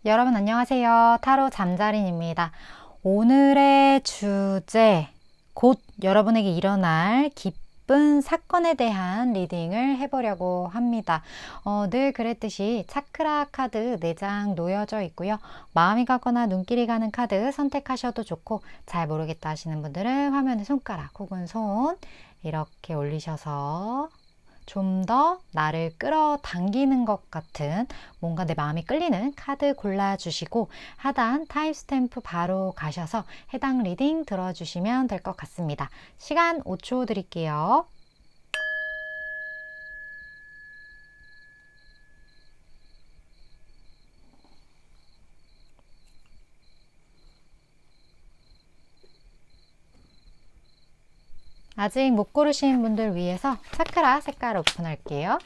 여러분 안녕하세요. 타로 잠자린입니다. 오늘의 주제, 곧 여러분에게 일어날 기쁜 사건에 대한 리딩을 해보려고 합니다. 늘 그랬듯이 차크라 카드 4장 놓여져 있고요. 마음이 가거나 눈길이 가는 카드 선택하셔도 좋고, 잘 모르겠다 하시는 분들은 화면에 손가락 혹은 손 이렇게 올리셔서 좀 더 나를 끌어당기는 것 같은, 뭔가 내 마음이 끌리는 카드 골라주시고 하단 타임스탬프 바로 가셔서 해당 리딩 들어주시면 될 것 같습니다. 시간 5초 드릴게요. 아직 못 고르신 분들 위해서 차크라 색깔 오픈할게요.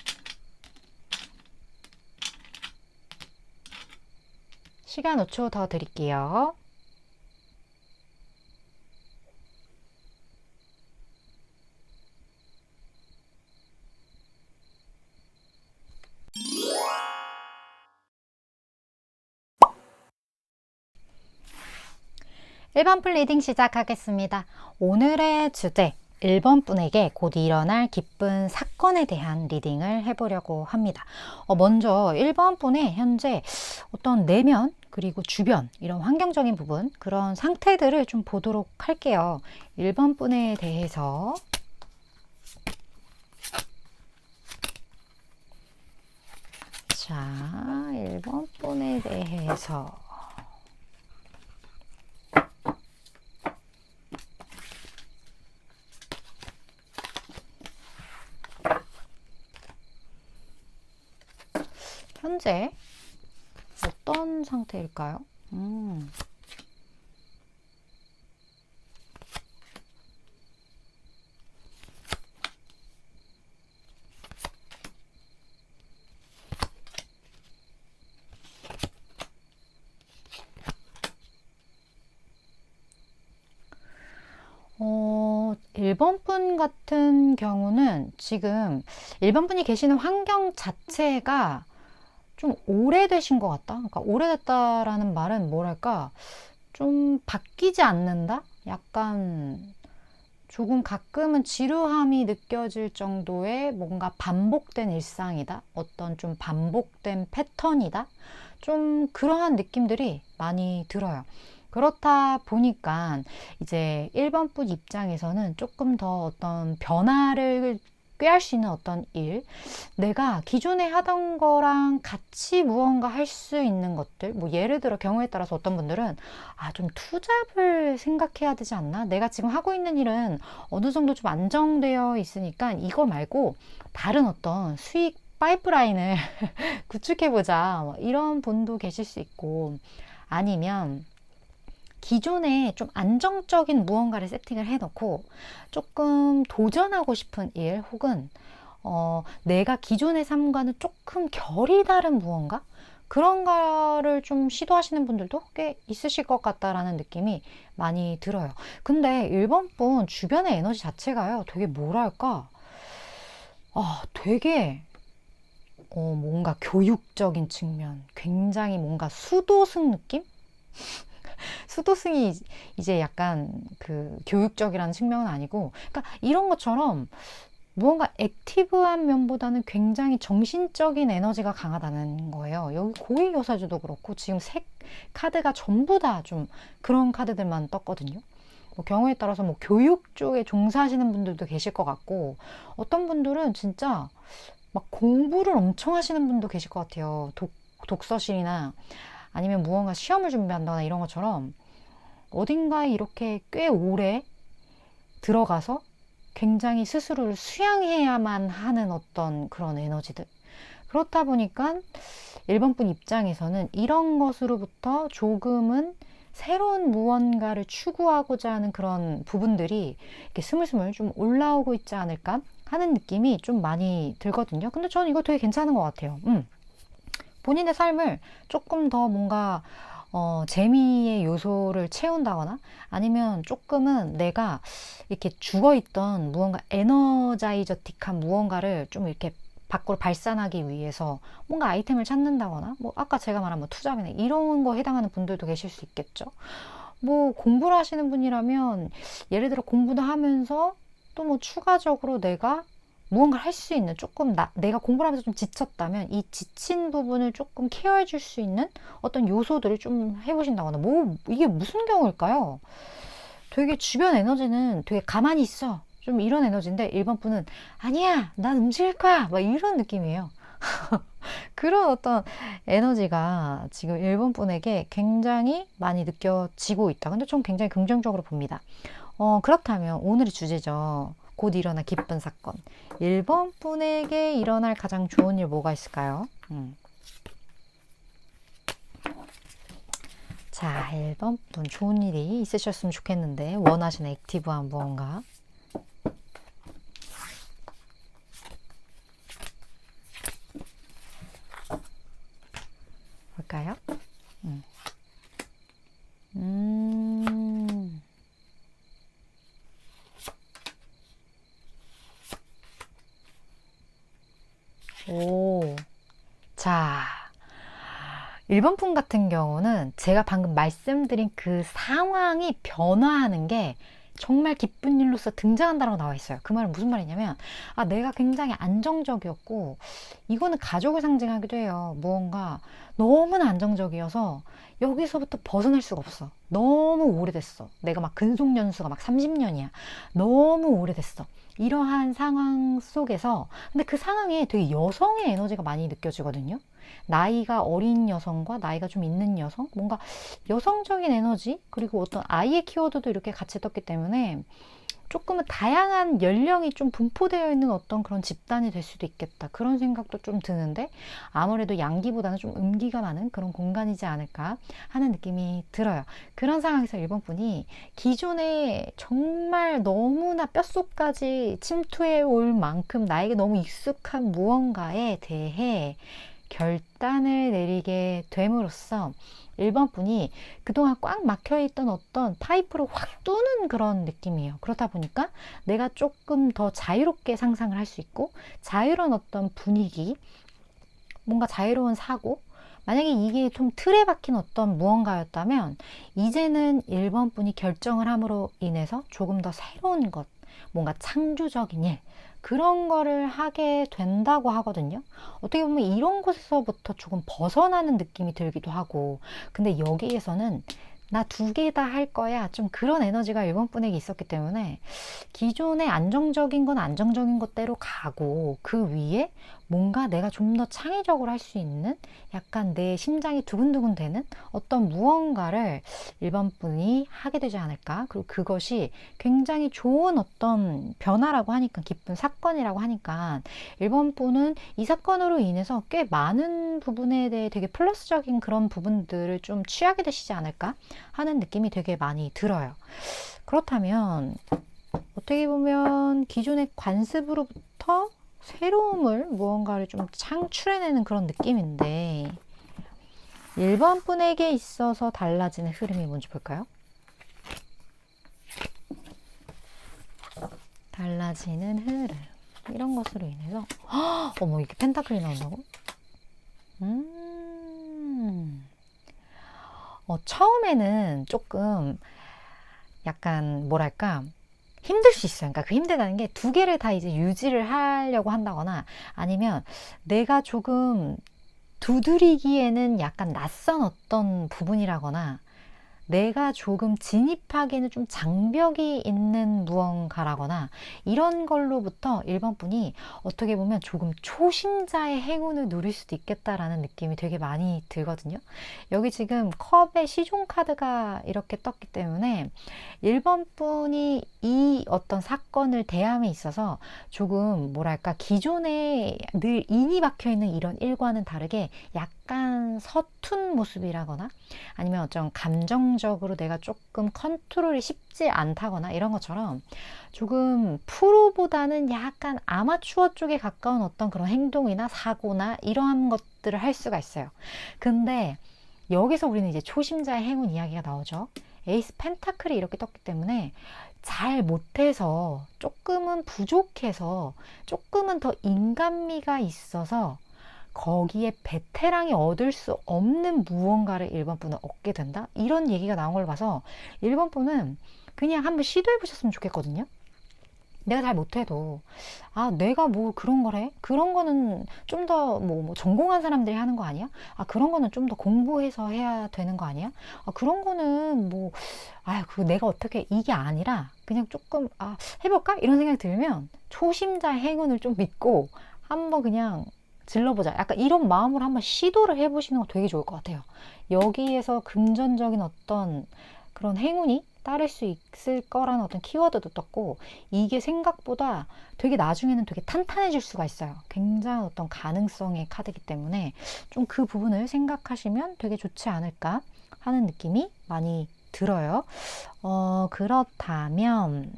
시간 5초 더 드릴게요. (1번) 풀 리딩 시작하겠습니다. 오늘의 주제, 1번 분에게 곧 일어날 기쁜 사건에 대한 리딩을 해보려고 합니다. 먼저 1번 분의 현재 어떤 내면 그리고 주변, 이런 환경적인 부분, 그런 상태들을 좀 보도록 할게요. 1번 분에 대해서. 자, 1번 분에 대해서 현재 어떤 상태일까요? 1번 분 같은 경우는 지금 1번 분이 계시는 환경 자체가 좀 오래되신 것 같다. 그러니까 오래됐다라는 말은 뭐랄까, 좀 바뀌지 않는다? 약간 조금 가끔은 지루함이 느껴질 정도의 뭔가 반복된 일상이다. 어떤 좀 반복된 패턴이다. 좀 그러한 느낌들이 많이 들어요. 그렇다 보니까 이제 1번 분 입장에서는 조금 더 어떤 변화를 꾀할 수 있는 어떤 일, 내가 기존에 하던 거랑 같이 무언가 할 수 있는 것들, 뭐 예를 들어 경우에 따라서 어떤 분들은 좀 투잡을 생각해야 되지 않나? 내가 지금 하고 있는 일은 어느 정도 좀 안정되어 있으니까 이거 말고 다른 어떤 수익 파이프라인을 구축해보자, 뭐 이런 분도 계실 수 있고, 아니면 기존에 좀 안정적인 무언가를 세팅을 해놓고 조금 도전하고 싶은 일, 혹은 내가 기존의 삶과는 조금 결이 다른 무언가? 그런 거를 좀 시도하시는 분들도 꽤 있으실 것 같다라는 느낌이 많이 들어요. 근데 1번 분 주변의 에너지 자체가요, 되게 뭐랄까, 되게 뭔가 교육적인 측면, 굉장히 뭔가 수도승 느낌? 수도승이 이제 약간 그 교육적이라는 측면은 아니고, 그러니까 이런 것처럼 무언가 액티브한 면보다는 굉장히 정신적인 에너지가 강하다는 거예요. 여기 고위교사주도 그렇고 지금 색 카드가 전부 다 좀 그런 카드들만 떴거든요. 뭐 경우에 따라서 뭐 교육 쪽에 종사하시는 분들도 계실 것 같고, 어떤 분들은 진짜 막 공부를 엄청 하시는 분도 계실 것 같아요. 독서실이나 아니면 무언가 시험을 준비한다거나 이런 것처럼 어딘가에 이렇게 꽤 오래 들어가서 굉장히 스스로를 수양해야만 하는 어떤 그런 에너지들. 그렇다 보니까 1번 분 입장에서는 이런 것으로부터 조금은 새로운 무언가를 추구하고자 하는 그런 부분들이 이렇게 스물스물 좀 올라오고 있지 않을까 하는 느낌이 좀 많이 들거든요. 근데 저는 이거 되게 괜찮은 것 같아요. 본인의 삶을 조금 더 뭔가 재미의 요소를 채운다거나, 아니면 조금은 내가 이렇게 죽어있던 무언가 에너자이저틱한 무언가를 좀 이렇게 밖으로 발산하기 위해서 뭔가 아이템을 찾는다거나, 뭐 아까 제가 말한 뭐 투자비나 이런 거 해당하는 분들도 계실 수 있겠죠. 뭐 공부를 하시는 분이라면 예를 들어 공부도 하면서 또 뭐 추가적으로 내가 무언가를 할 수 있는, 조금 내가 공부를 하면서 좀 지쳤다면 이 지친 부분을 조금 케어해 줄 수 있는 어떤 요소들을 좀 해보신다거나, 뭐 이게 무슨 경우일까요? 되게 주변 에너지는 되게 가만히 있어, 좀 이런 에너지인데 1번 분은 아니야 난 움직일 거야 막 이런 느낌이에요. 그런 어떤 에너지가 지금 1번 분에게 굉장히 많이 느껴지고 있다. 근데 좀 굉장히 긍정적으로 봅니다. 그렇다면 오늘의 주제죠. 곧 일어날 기쁜 사건. 1번 분에게 일어날 가장 좋은 일 뭐가 있을까요? 자, 1번 분 좋은 일이 있으셨으면 좋겠는데, 원하시는 액티브한 무언가. 볼까요? 오. 자, 1번 분 같은 경우는 제가 방금 말씀드린 그 상황이 변화하는 게 정말 기쁜 일로서 등장한다고 나와 있어요. 그 말은 무슨 말이냐면, 내가 굉장히 안정적이었고, 이거는 가족을 상징하기도 해요. 무언가 너무나 안정적이어서 여기서부터 벗어날 수가 없어. 너무 오래됐어. 내가 막 근속연수가 막 30년이야. 너무 오래됐어. 이러한 상황 속에서, 근데 그 상황에 되게 여성의 에너지가 많이 느껴지거든요. 나이가 어린 여성과 나이가 좀 있는 여성, 뭔가 여성적인 에너지, 그리고 어떤 아이의 키워드도 이렇게 같이 떴기 때문에 조금은 다양한 연령이 좀 분포되어 있는 어떤 그런 집단이 될 수도 있겠다, 그런 생각도 좀 드는데, 아무래도 양기보다는 좀 음기가 많은 그런 공간이지 않을까 하는 느낌이 들어요. 그런 상황에서 1번 분이 기존에 정말 너무나 뼛속까지 침투해 올 만큼 나에게 너무 익숙한 무언가에 대해 결단을 내리게 됨으로써 1번 분이 그동안 꽉 막혀있던 어떤 파이프를 확 뚫는 그런 느낌이에요. 그렇다 보니까 내가 조금 더 자유롭게 상상을 할 수 있고, 자유로운 어떤 분위기, 뭔가 자유로운 사고, 만약에 이게 좀 틀에 박힌 어떤 무언가였다면 이제는 1번 분이 결정을 함으로 인해서 조금 더 새로운 것, 뭔가 창조적인 일, 그런 거를 하게 된다고 하거든요. 어떻게 보면 이런 곳에서부터 조금 벗어나는 느낌이 들기도 하고, 근데 여기에서는 나 2개 다 할 거야, 좀 그런 에너지가 1번 분에게 있었기 때문에 기존의 안정적인 건 안정적인 것대로 가고, 그 위에 뭔가 내가 좀 더 창의적으로 할 수 있는, 약간 내 심장이 두근두근 되는 어떤 무언가를 1번 분이 하게 되지 않을까. 그리고 그것이 굉장히 좋은 어떤 변화라고 하니까, 기쁜 사건이라고 하니까 1번 분은 이 사건으로 인해서 꽤 많은 부분에 대해 되게 플러스적인 그런 부분들을 좀 취하게 되시지 않을까 하는 느낌이 되게 많이 들어요. 그렇다면 어떻게 보면 기존의 관습으로부터 새로움을, 무언가를 좀 창출해내는 그런 느낌인데, 1번 분에게 있어서 달라지는 흐름이 뭔지 볼까요? 달라지는 흐름, 이런 것으로 인해서 어머, 이게 펜타클이 나온다고? 처음에는 조금 약간 뭐랄까 힘들 수 있어요. 그러니까 그 힘들다는 게 2개를 다 이제 유지를 하려고 한다거나, 아니면 내가 조금 두드리기에는 약간 낯선 어떤 부분이라거나, 내가 조금 진입하기에는 좀 장벽이 있는 무언가라거나, 이런 걸로부터 1번 분이 어떻게 보면 조금 초심자의 행운을 누릴 수도 있겠다라는 느낌이 되게 많이 들거든요. 여기 지금 컵의 시종 카드가 이렇게 떴기 때문에 1번 분이 이 어떤 사건을 대함에 있어서 조금 뭐랄까 기존에 늘 인이 박혀 있는 이런 일과는 다르게 약간 서툰 모습이라거나, 아니면 어떤 감정적으로 내가 조금 컨트롤이 쉽지 않다거나, 이런 것처럼 조금 프로보다는 약간 아마추어 쪽에 가까운 어떤 그런 행동이나 사고나 이러한 것들을 할 수가 있어요. 근데 여기서 우리는 이제 초심자의 행운 이야기가 나오죠. 에이스 펜타클이 이렇게 떴기 때문에 잘 못해서 조금은 부족해서 조금은 더 인간미가 있어서 거기에 베테랑이 얻을 수 없는 무언가를 1번 분은 얻게 된다? 이런 얘기가 나온 걸 봐서 1번 분은 그냥 한번 시도해 보셨으면 좋겠거든요. 내가 잘 못해도 내가 뭐 그런 걸 해? 그런 거는 좀 더 뭐 전공한 사람들이 하는 거 아니야? 그런 거는 좀 더 공부해서 해야 되는 거 아니야? 그런 거는 뭐 그거 내가 어떻게 이게 아니라 그냥 조금 해볼까? 이런 생각이 들면 초심자의 행운을 좀 믿고 한번 그냥 질러보자. 약간 이런 마음으로 한번 시도를 해보시는 거 되게 좋을 것 같아요. 여기에서 금전적인 어떤 그런 행운이 따를 수 있을 거라는 어떤 키워드도 떴고, 이게 생각보다 되게 나중에는 되게 탄탄해질 수가 있어요. 굉장한 어떤 가능성의 카드이기 때문에 좀 그 부분을 생각하시면 되게 좋지 않을까 하는 느낌이 많이 들어요. 그렇다면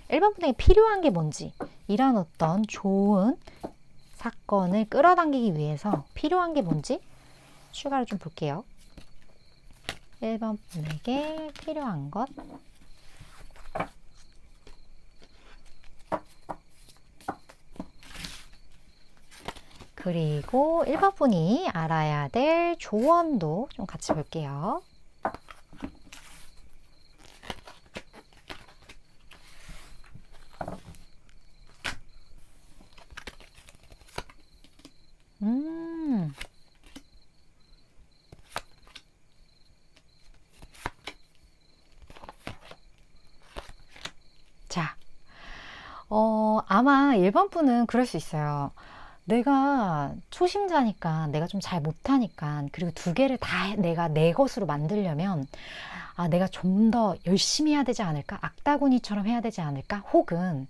1번 분에게 필요한 게 뭔지, 이런 어떤 좋은 사건을 끌어당기기 위해서 필요한 게 뭔지 추가로 좀 볼게요. 1번 분에게 필요한 것. 그리고 1번 분이 알아야 될 조언도 좀 같이 볼게요. 자, 아마 1번 분은 그럴 수 있어요. 내가 초심자니까, 내가 좀 잘 못하니까, 그리고 두 개를 다 내가 내 것으로 만들려면, 내가 좀 더 열심히 해야 되지 않을까? 악다구니처럼 해야 되지 않을까? 혹은,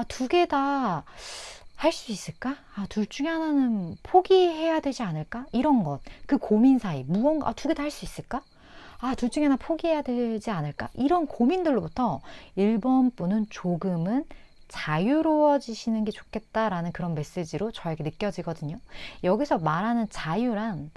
두 개 다 할 수 있을까? 둘 중에 하나는 포기해야 되지 않을까? 이런 것. 그 고민 사이, 무언가, 두 개 다 할 수 있을까? 둘 중에 하나 포기해야 되지 않을까? 이런 고민들로부터 1번 분은 조금은 자유로워지시는 게 좋겠다라는 그런 메시지로 저에게 느껴지거든요. 여기서 말하는 자유란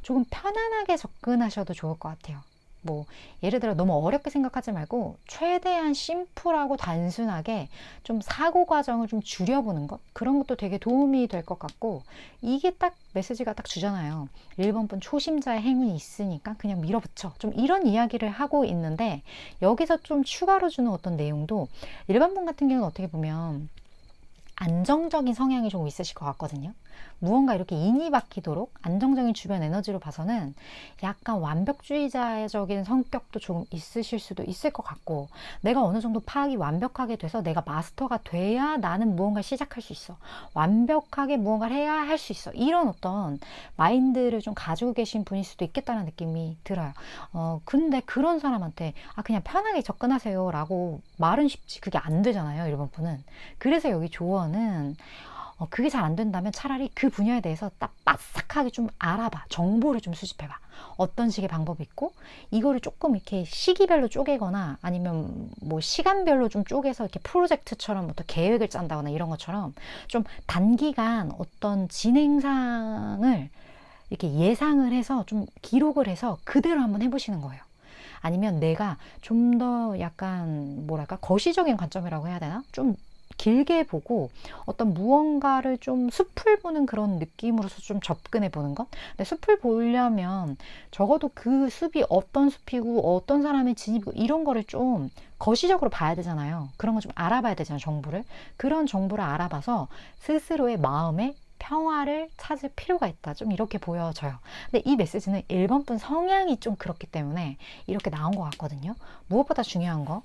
조금 편안하게 접근하셔도 좋을 것 같아요. 뭐 예를 들어 너무 어렵게 생각하지 말고 최대한 심플하고 단순하게 좀 사고 과정을 좀 줄여보는 것, 그런 것도 되게 도움이 될 것 같고, 이게 딱 메시지가 딱 주잖아요. 1번 분 초심자의 행운이 있으니까 그냥 밀어붙여, 좀 이런 이야기를 하고 있는데, 여기서 좀 추가로 주는 어떤 내용도 1번 분 같은 경우는 어떻게 보면 안정적인 성향이 좀 있으실 것 같거든요. 무언가 이렇게 인이 박히도록 안정적인 주변 에너지로 봐서는 약간 완벽주의자적인 성격도 좀 있으실 수도 있을 것 같고, 내가 어느 정도 파악이 완벽하게 돼서 내가 마스터가 돼야 나는 무언가를 시작할 수 있어, 완벽하게 무언가를 해야 할 수 있어, 이런 어떤 마인드를 좀 가지고 계신 분일 수도 있겠다는 느낌이 들어요. 근데 그런 사람한테 그냥 편하게 접근하세요 라고 말은 쉽지 그게 안 되잖아요, 1번 분은. 그래서 여기 조언은 그게 잘 안 된다면 차라리 그 분야에 대해서 딱 빠삭하게 좀 알아봐. 정보를 좀 수집해봐. 어떤 식의 방법이 있고, 이거를 조금 이렇게 시기별로 쪼개거나 아니면 뭐 시간별로 좀 쪼개서 이렇게 프로젝트처럼 어떤 계획을 짠다거나 이런 것처럼 좀 단기간 어떤 진행상을 이렇게 예상을 해서 좀 기록을 해서 그대로 한번 해보시는 거예요. 아니면 내가 좀 더 약간 뭐랄까 거시적인 관점이라고 해야 되나? 좀 길게 보고 어떤 무언가를 좀 숲을 보는 그런 느낌으로서 좀 접근해 보는 것. 근데 숲을 보려면 적어도 그 숲이 어떤 숲이고 어떤 사람의 진입이고 이런 거를 좀 거시적으로 봐야 되잖아요. 그런 거 좀 알아봐야 되잖아요, 정보를. 그런 정보를 알아봐서 스스로의 마음에 평화를 찾을 필요가 있다. 좀 이렇게 보여져요. 근데 이 메시지는 1번 분 성향이 좀 그렇기 때문에 이렇게 나온 것 같거든요. 무엇보다 중요한 거,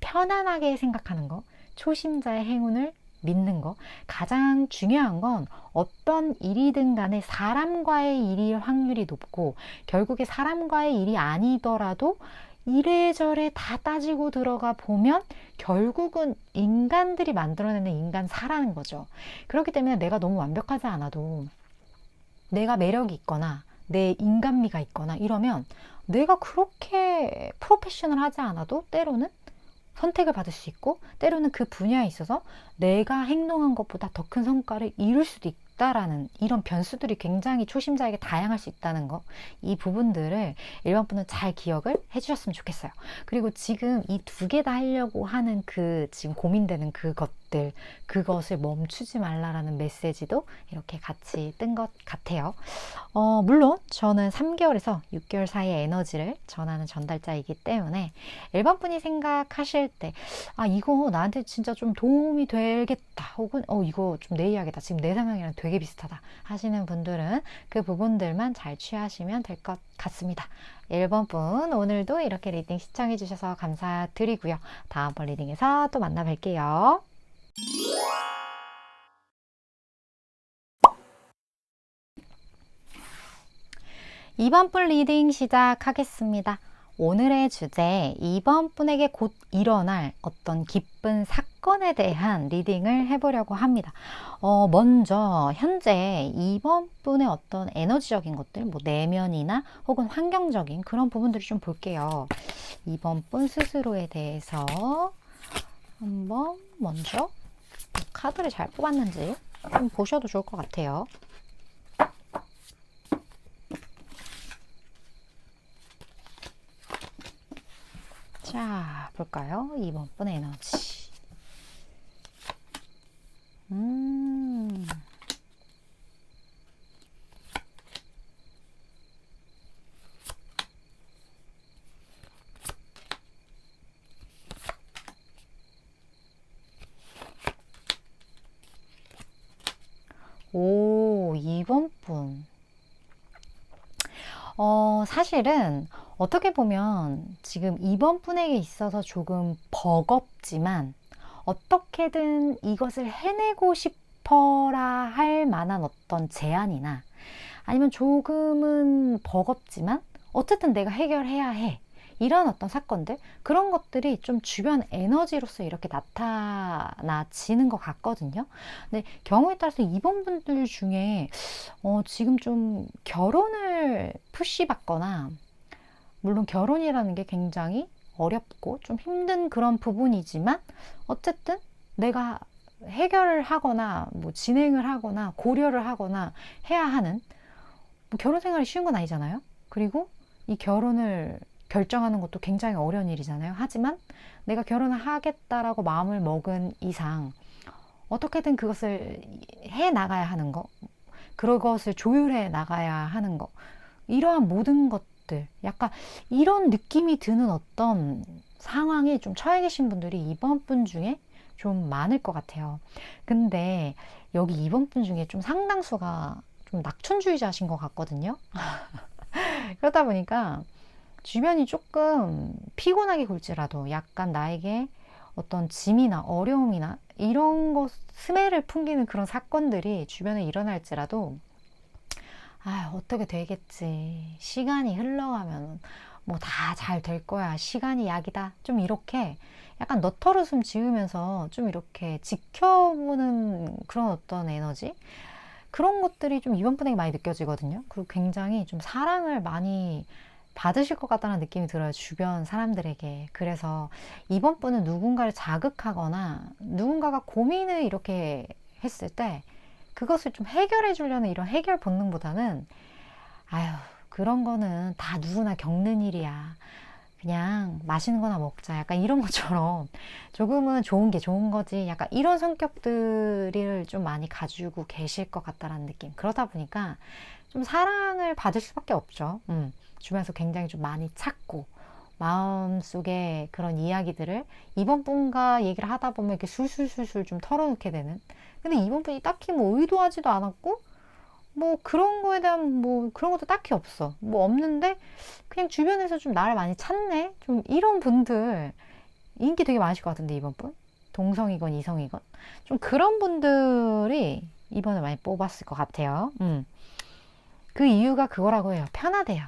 편안하게 생각하는 거, 초심자의 행운을 믿는 거. 가장 중요한 건 어떤 일이든 간에 사람과의 일일 확률이 높고, 결국에 사람과의 일이 아니더라도 이래저래 다 따지고 들어가 보면 결국은 인간들이 만들어내는 인간사라는 거죠. 그렇기 때문에 내가 너무 완벽하지 않아도 내가 매력이 있거나 내 인간미가 있거나 이러면 내가 그렇게 프로페셔널하지 않아도 때로는 선택을 받을 수 있고, 때로는 그 분야에 있어서 내가 행동한 것보다 더 큰 성과를 이룰 수도 있다라는 이런 변수들이 굉장히 초심자에게 다양할 수 있다는 거, 이 부분들을 일반 분은 잘 기억을 해주셨으면 좋겠어요. 그리고 지금 이 두 개 다 하려고 하는 그 지금 고민되는 그것들, 그것을 멈추지 말라라는 메시지도 이렇게 같이 뜬 것 같아요. 물론 저는 3개월에서 6개월 사이의 에너지를 전하는 전달자이기 때문에 일반 분이 생각하실 때 이거 나한테 진짜 좀 도움이 되겠다, 혹은 이거 좀 내 이야기다, 지금 내 상황이랑 되게 비슷하다 하시는 분들은 그 부분들만 잘 취하시면 될 것 같습니다. 1번 분 오늘도 이렇게 리딩 시청해 주셔서 감사드리고요. 다음번 리딩에서 또 만나 뵐게요. 2번 분 리딩 시작하겠습니다. 오늘의 주제, 2번 분에게 곧 일어날 어떤 기쁜 사건에 대한 리딩을 해보려고 합니다. 먼저 현재 2번 분의 어떤 에너지적인 것들, 뭐 내면이나 혹은 환경적인 그런 부분들을 좀 볼게요. 2번 분 스스로에 대해서 한번 먼저 카드를 잘 뽑았는지 좀 보셔도 좋을 것 같아요. 자, 볼까요? 2번 분 에너지. 오, 2번 분. 사실은 어떻게 보면 지금 2번 분에게 있어서 조금 버겁지만 어떻게든 이것을 해내고 싶어라 할 만한 어떤 제안이나 아니면 조금은 버겁지만 어쨌든 내가 해결해야 해, 이런 어떤 사건들, 그런 것들이 좀 주변 에너지로서 이렇게 나타나지는 것 같거든요. 근데 경우에 따라서 2번 분들 중에 지금 좀 결혼을 푸시받거나, 물론 결혼이라는 게 굉장히 어렵고 좀 힘든 그런 부분이지만 어쨌든 내가 해결을 하거나 뭐 진행을 하거나 고려를 하거나 해야 하는, 뭐 결혼 생활이 쉬운 건 아니잖아요. 그리고 이 결혼을 결정하는 것도 굉장히 어려운 일이잖아요. 하지만 내가 결혼을 하겠다라고 마음을 먹은 이상 어떻게든 그것을 해 나가야 하는 거, 그것을 조율해 나가야 하는 거, 이러한 모든 것들, 약간 이런 느낌이 드는 어떤 상황에 좀 처해 계신 분들이 2번 분 중에 좀 많을 것 같아요. 근데 여기 2번 분 중에 좀 상당수가 좀 낙천주의자신 것 같거든요. 그러다 보니까 주변이 조금 피곤하게 굴지라도 약간 나에게 어떤 짐이나 어려움이나 이런 것, 스매를 풍기는 그런 사건들이 주변에 일어날지라도 어떻게 되겠지, 시간이 흘러가면 뭐 다 잘 될 거야, 시간이 약이다, 좀 이렇게 약간 너털웃음 지으면서 좀 이렇게 지켜보는 그런 어떤 에너지, 그런 것들이 좀 2번 분에게 많이 느껴지거든요. 그리고 굉장히 좀 사랑을 많이 받으실 것 같다는 느낌이 들어요, 주변 사람들에게. 그래서 2번 분은 누군가를 자극하거나 누군가가 고민을 이렇게 했을 때 그것을 좀 해결해 주려는 이런 해결 본능보다는 그런 거는 다 누구나 겪는 일이야, 그냥 맛있는 거나 먹자, 약간 이런 것처럼 조금은 좋은 게 좋은 거지, 약간 이런 성격들을 좀 많이 가지고 계실 것 같다라는 느낌. 그러다 보니까 좀 사랑을 받을 수밖에 없죠. 주변에서 굉장히 좀 많이 찾고 마음속에 그런 이야기들을 2번 분과 얘기를 하다 보면 이렇게 술술술술 좀 털어놓게 되는. 근데 2번 분이 딱히 뭐 의도하지도 않았고 뭐 그런 거에 대한 뭐 그런 것도 딱히 없어, 뭐 없는데 그냥 주변에서 좀 나를 많이 찾네, 좀 이런 분들 인기 되게 많으실 것 같은데, 2번 분 동성이건 이성이건 좀 그런 분들이 2번을 많이 뽑았을 것 같아요. 그 이유가 그거라고 해요. 편하대요.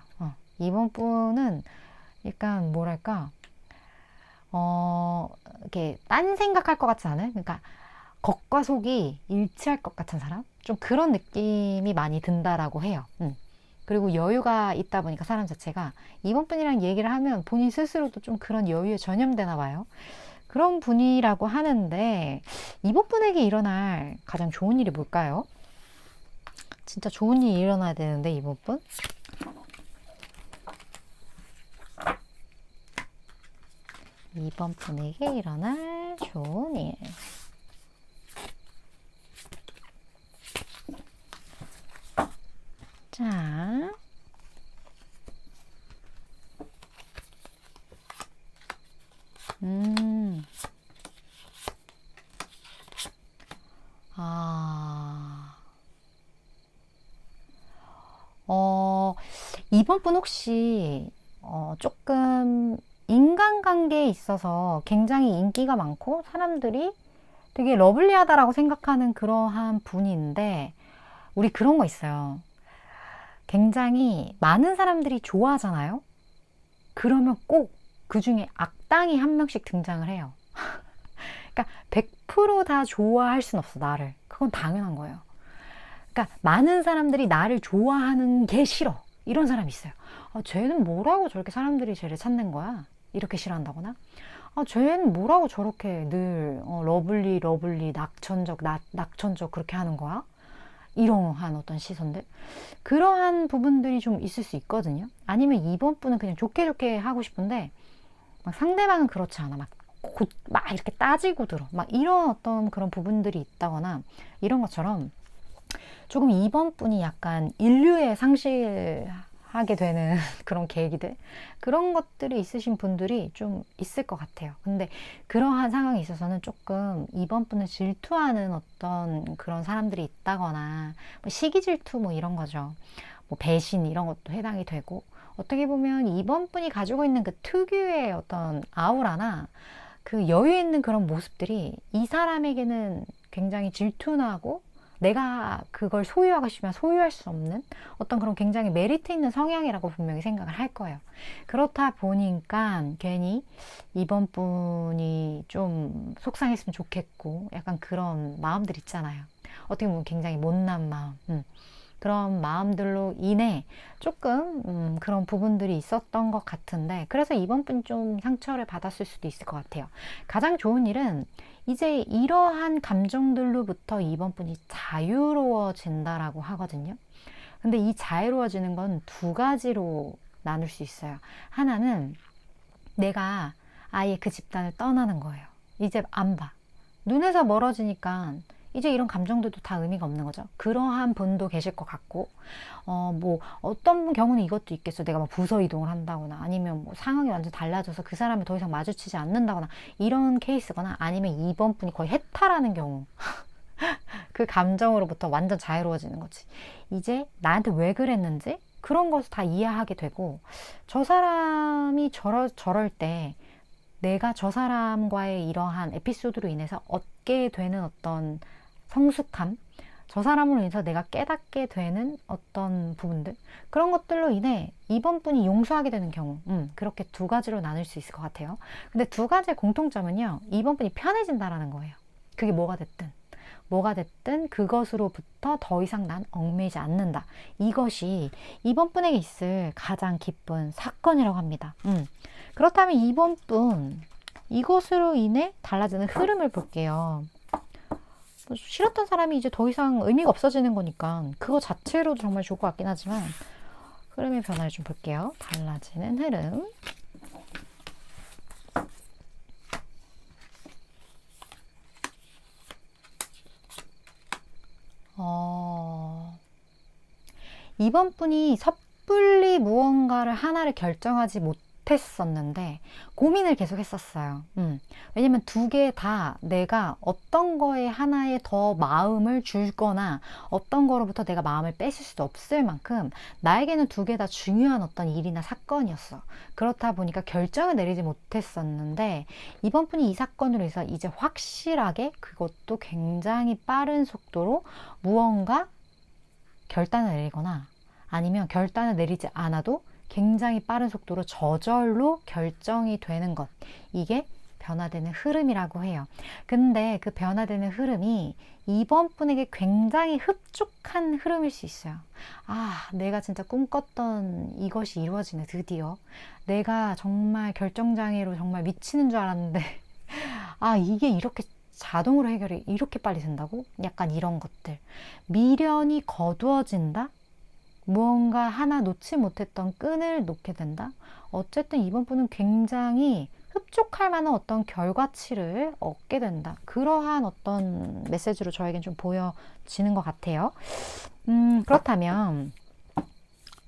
2번 분은 약간 뭐랄까 이렇게 딴 생각할 것 같지 않아요? 그러니까 겉과 속이 일치할 것 같은 사람? 좀 그런 느낌이 많이 든다라고 해요. 그리고 여유가 있다 보니까 사람 자체가 2번 분이랑 얘기를 하면 본인 스스로도 좀 그런 여유에 전염되나 봐요. 그런 분이라고 하는데 2번 분에게 일어날 가장 좋은 일이 뭘까요? 진짜 좋은 일이 일어나야 되는데, 이번 분? 이번 분에게 일어날 좋은 일. 자, 음, 아, 이번 분 혹시, 조금 인간관계에 있어서 굉장히 인기가 많고 사람들이 되게 러블리하다라고 생각하는 그러한 분인데, 우리 그런 거 있어요. 굉장히 많은 사람들이 좋아하잖아요? 그러면 꼭 그 중에 악당이 한 명씩 등장을 해요. 그러니까 100%다 좋아할 순 없어, 나를. 그건 당연한 거예요. 그러니까 많은 사람들이 나를 좋아하는 게 싫어. 이런 사람이 있어요. 아, 쟤는 뭐라고 저렇게 사람들이 쟤를 찾는 거야? 이렇게 싫어한다거나. 아, 쟤는 뭐라고 저렇게 늘 러블리, 러블리, 낙천적, 낙천적 그렇게 하는 거야? 이러한 어떤 시선들. 그러한 부분들이 좀 있을 수 있거든요. 아니면 이번 분은 그냥 좋게 좋게 하고 싶은데 막 상대방은 그렇지 않아. 막 이렇게 따지고 들어. 막 이런 어떤 그런 부분들이 있다거나 이런 것처럼 조금 이번 분이 약간 인류에 상실하게 되는 그런 계기들 그런 것들이 있으신 분들이 좀 있을 것 같아요. 근데 그러한 상황에 있어서는 조금 이번 분을 질투하는 어떤 그런 사람들이 있다거나 뭐 시기 질투 뭐 이런 거죠. 뭐 배신 이런 것도 해당이 되고 어떻게 보면 이번 분이 가지고 있는 그 특유의 어떤 아우라나 그 여유 있는 그런 모습들이 이 사람에게는 굉장히 질투나고 내가 그걸 소유하고 싶으면 소유할 수 없는 어떤 그런 굉장히 메리트 있는 성향이라고 분명히 생각을 할 거예요. 그렇다 보니까 괜히 이번 분이 좀 속상했으면 좋겠고 약간 그런 마음들 있잖아요. 어떻게 보면 굉장히 못난 마음. 그런 마음들로 인해 조금 그런 부분들이 있었던 것 같은데 그래서 이번 분 좀 상처를 받았을 수도 있을 것 같아요. 가장 좋은 일은 이제 이러한 감정들로부터 이번 분이 자유로워진다라고 하거든요. 근데 이 자유로워지는 건 두 가지로 나눌 수 있어요. 하나는 내가 아예 그 집단을 떠나는 거예요. 이제 안 봐. 눈에서 멀어지니까 이제 이런 감정들도 다 의미가 없는 거죠. 그러한 분도 계실 것 같고, 뭐, 어떤 경우는 이것도 있겠어. 내가 막 부서 이동을 한다거나, 아니면 뭐 상황이 완전 달라져서 그 사람을 더 이상 마주치지 않는다거나, 이런 케이스거나, 아니면 이번 분이 거의 해탈하는 경우. 그 감정으로부터 완전 자유로워지는 거지. 이제 나한테 왜 그랬는지, 그런 것을 다 이해하게 되고, 저 사람이 저럴 때, 내가 저 사람과의 이러한 에피소드로 인해서 얻게 되는 어떤 성숙함, 저 사람으로 인해서 내가 깨닫게 되는 어떤 부분들, 그런 것들로 인해 이번 분이 용서하게 되는 경우, 그렇게 두 가지로 나눌 수 있을 것 같아요. 근데 두 가지의 공통점은요, 이번 분이 편해진다라는 거예요. 그게 뭐가 됐든 그것으로부터 더 이상 난 얽매이지 않는다. 이것이 이번 분에게 있을 가장 기쁜 사건이라고 합니다. 그렇다면 이번 분, 이것으로 인해 달라지는 흐름을 볼게요. 싫었던 사람이 이제 더 이상 의미가 없어지는 거니까 그거 자체로도 정말 좋을 것 같긴 하지만 흐름의 변화를 좀 볼게요. 달라지는 흐름. 이번 분이 섣불리 무언가를 하나를 결정하지 못했었는데 고민을 계속 했었어요. 왜냐면 두 개 다 내가 어떤 거에 하나에 더 마음을 줄거나 어떤 거로부터 내가 마음을 뺏을 수도 없을 만큼 나에게는 두 개 다 중요한 어떤 일이나 사건이었어. 그렇다 보니까 결정을 내리지 못했었는데 이번 분이 이 사건으로 해서 이제 확실하게 그것도 굉장히 빠른 속도로 무언가 결단을 내리거나 아니면 결단을 내리지 않아도 굉장히 빠른 속도로 저절로 결정이 되는 것. 이게 변화되는 흐름이라고 해요. 근데 그 변화되는 흐름이 이번 분에게 굉장히 흡족한 흐름일 수 있어요. 아, 내가 진짜 꿈꿨던 이것이 이루어지네, 드디어. 내가 정말 결정장애로 정말 미치는 줄 알았는데, 아, 이게 이렇게 자동으로 해결이 이렇게 빨리 된다고? 약간 이런 것들. 미련이 거두어진다? 무언가 하나 놓지 못했던 끈을 놓게 된다? 어쨌든 이번 분은 굉장히 흡족할 만한 어떤 결과치를 얻게 된다. 그러한 어떤 메시지로 저에겐 좀 보여지는 것 같아요. 그렇다면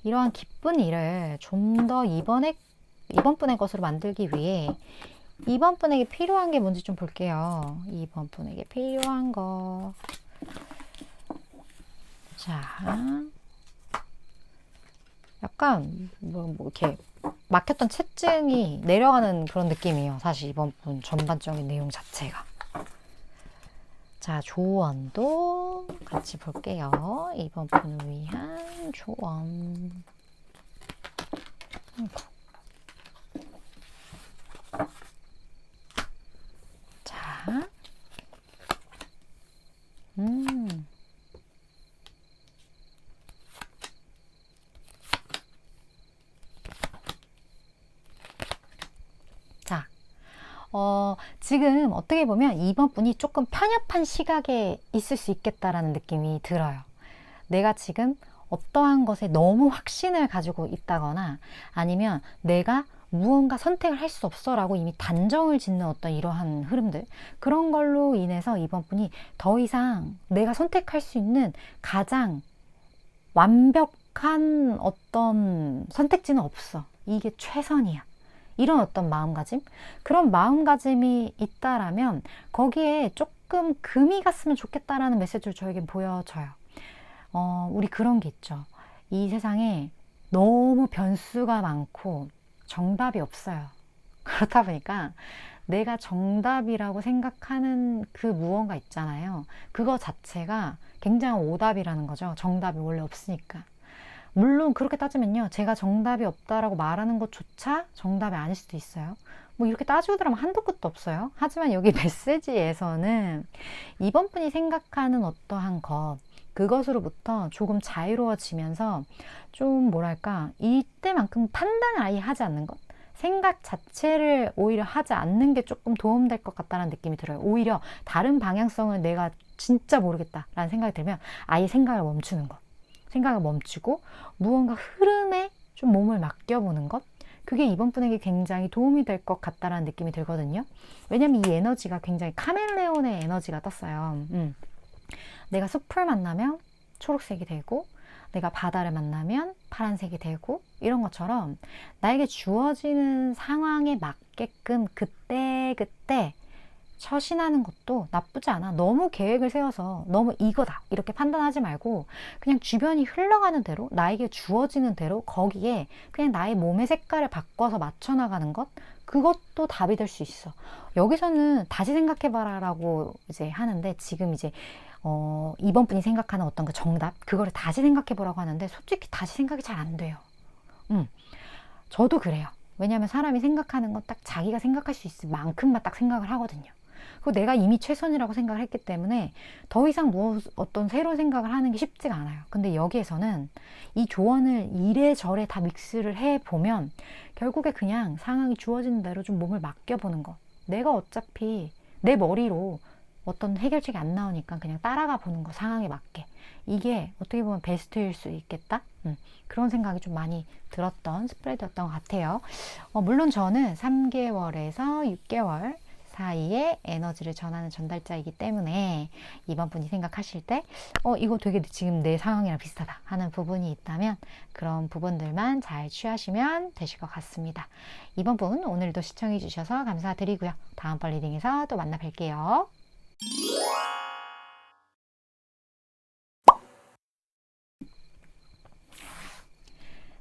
이러한 기쁜 일을 좀 더 이번 분의 것으로 만들기 위해 이번 분에게 필요한 게 뭔지 좀 볼게요. 이번 분에게 필요한 거. 자, 약간 뭐 이렇게 막혔던 채증이 내려가는 그런 느낌이에요. 사실 이번 분 전반적인 내용 자체가. 자, 조언도 같이 볼게요. 이번 분을 위한 조언. 자, 자, 지금 어떻게 보면 이번 분이 조금 편협한 시각에 있을 수 있겠다라는 느낌이 들어요. 내가 지금 어떠한 것에 너무 확신을 가지고 있다거나 아니면 내가 무언가 선택을 할 수 없어 라고 이미 단정을 짓는 어떤 이러한 흐름들, 그런 걸로 인해서 이번 분이 더 이상 내가 선택할 수 있는 가장 완벽한 어떤 선택지는 없어. 이게 최선이야. 이런 어떤 마음가짐? 그런 마음가짐이 있다라면 거기에 조금 금이 갔으면 좋겠다라는 메시지를 저에게 보여줘요. 우리 그런 게 있죠. 이 세상에 너무 변수가 많고 정답이 없어요. 그렇다 보니까 내가 정답이라고 생각하는 그 무언가 있잖아요. 그거 자체가 굉장한 오답이라는 거죠. 정답이 원래 없으니까. 물론 그렇게 따지면요, 제가 정답이 없다라고 말하는 것조차 정답이 아닐 수도 있어요. 뭐 이렇게 따지고 들어가면 한도 끝도 없어요. 하지만 여기 메시지에서는 이번 분이 생각하는 어떠한 것, 그것으로부터 조금 자유로워지면서 좀 뭐랄까, 이때만큼 판단을 아예 하지 않는 것, 생각 자체를 오히려 하지 않는 게 조금 도움될 것 같다는 느낌이 들어요. 오히려 다른 방향성을 내가 진짜 모르겠다라는 생각이 들면 아예 생각을 멈추는 것, 생각을 멈추고 무언가 흐름에 좀 몸을 맡겨보는 것, 그게 이번 분에게 굉장히 도움이 될 것 같다라는 느낌이 들거든요. 왜냐면 이 에너지가 굉장히 카멜레온의 에너지가 떴어요. 내가 숲을 만나면 초록색이 되고 내가 바다를 만나면 파란색이 되고, 이런 것처럼 나에게 주어지는 상황에 맞게끔 그때그때 처신하는 것도 나쁘지 않아. 너무 계획을 세워서 너무 이거다 이렇게 판단하지 말고 그냥 주변이 흘러가는 대로, 나에게 주어지는 대로 거기에 그냥 나의 몸의 색깔을 바꿔서 맞춰 나가는 것, 그것도 답이 될 수 있어. 여기서는 다시 생각해봐라 라고 이제 하는데, 지금 이제 이번 분이 생각하는 어떤 그 정답, 그거를 다시 생각해보라고 하는데 솔직히 다시 생각이 잘 안 돼요. 저도 그래요. 왜냐하면 사람이 생각하는 건 딱 자기가 생각할 수 있을 만큼만 딱 생각을 하거든요. 그리고 내가 이미 최선이라고 생각을 했기 때문에 더 이상 어떤 새로운 생각을 하는 게 쉽지가 않아요. 근데 여기에서는 이 조언을 이래저래 다 믹스를 해보면 결국에 그냥 상황이 주어지는 대로 좀 몸을 맡겨보는 거. 내가 어차피 내 머리로 어떤 해결책이 안 나오니까 그냥 따라가 보는 거, 상황에 맞게. 이게 어떻게 보면 베스트일 수 있겠다? 그런 생각이 좀 많이 들었던 스프레드였던 것 같아요. 물론 저는 3개월에서 6개월 사이에 에너지를 전하는 전달자이기 때문에 이번 분이 생각하실 때 이거 되게 지금 내 상황이랑 비슷하다 하는 부분이 있다면 그런 부분들만 잘 취하시면 되실 것 같습니다. 이번 분 오늘도 시청해 주셔서 감사드리고요. 다음번 리딩에서 또 만나 뵐게요.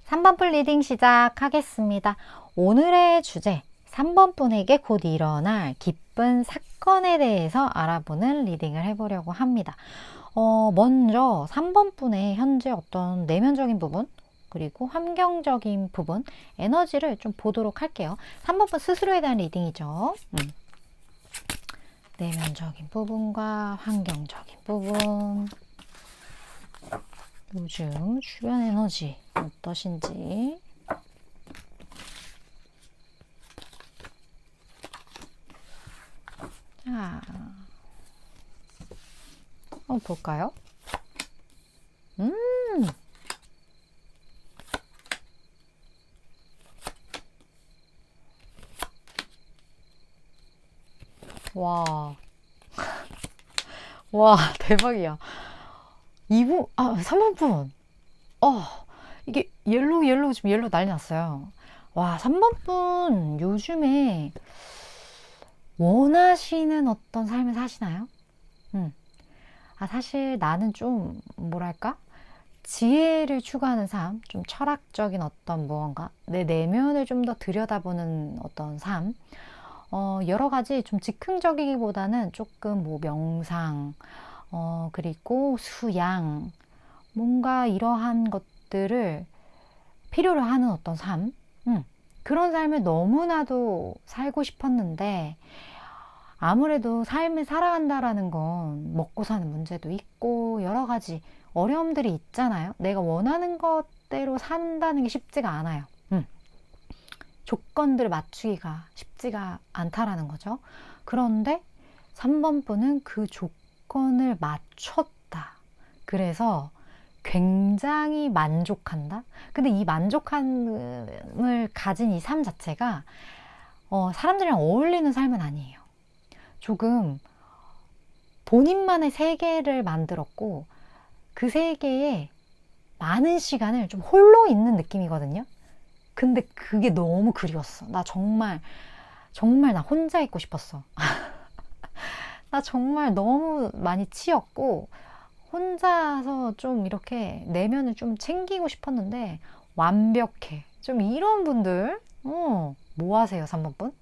3번 분 리딩 시작하겠습니다. 오늘의 주제, 3번 분에게 곧 일어날 기쁜 사건에 대해서 알아보는 리딩을 해보려고 합니다. 먼저 3번 분의 현재 어떤 내면적인 부분, 그리고 환경적인 부분, 에너지를 좀 보도록 할게요. 3번 분 스스로에 대한 리딩이죠. 내면적인 부분과 환경적인 부분, 요즘 주변 에너지 어떠신지. 자, 한번 볼까요? 음, 와, 와, 대박이야. 2분, 3번 분. 이게 옐로우 지금 옐로우 난리 났어요. 와, 3번 분 요즘에 원하시는 어떤 삶을 사시나요? 음. 사실 나는 좀, 뭐랄까? 지혜를 추구하는 삶, 좀 철학적인 어떤 무언가, 내 내면을 좀 더 들여다보는 어떤 삶, 여러 가지 좀 즉흥적이기보다는 조금 뭐 명상, 그리고 수양, 뭔가 이러한 것들을 필요로 하는 어떤 삶, 그런 삶을 너무나도 살고 싶었는데, 아무래도 삶을 살아간다라는 건 먹고 사는 문제도 있고 여러 가지 어려움들이 있잖아요. 내가 원하는 것대로 산다는 게 쉽지가 않아요. 조건들을 맞추기가 쉽지가 않다라는 거죠. 그런데 3번 분은 그 조건을 맞췄다. 그래서 굉장히 만족한다. 근데 이 만족함을 가진 이 삶 자체가 사람들이랑 어울리는 삶은 아니에요. 조금 본인만의 세계를 만들었고 그 세계에 많은 시간을 좀 홀로 있는 느낌이거든요. 근데 그게 너무 그리웠어. 나 정말 나 혼자 있고 싶었어. 나 정말 너무 많이 치였고 혼자서 좀 이렇게 내면을 좀 챙기고 싶었는데 완벽해. 좀 이런 분들 뭐 하세요, 3번 분?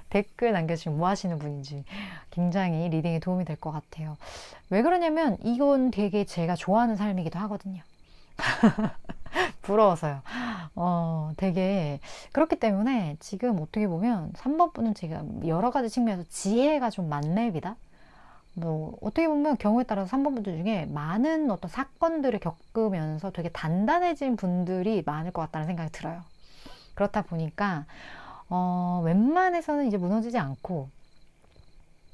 댓글 남겨주시면 뭐 하시는 분인지 굉장히 리딩에 도움이 될 것 같아요. 왜 그러냐면 이건 되게 제가 좋아하는 삶이기도 하거든요. 부러워서요. 되게 그렇기 때문에 지금 어떻게 보면 3번 분은 지금 여러 가지 측면에서 지혜가 좀 만렙이다. 뭐 어떻게 보면 경우에 따라서 3번 분들 중에 많은 어떤 사건들을 겪으면서 되게 단단해진 분들이 많을 것 같다는 생각이 들어요. 그렇다 보니까 웬만해서는 이제 무너지지 않고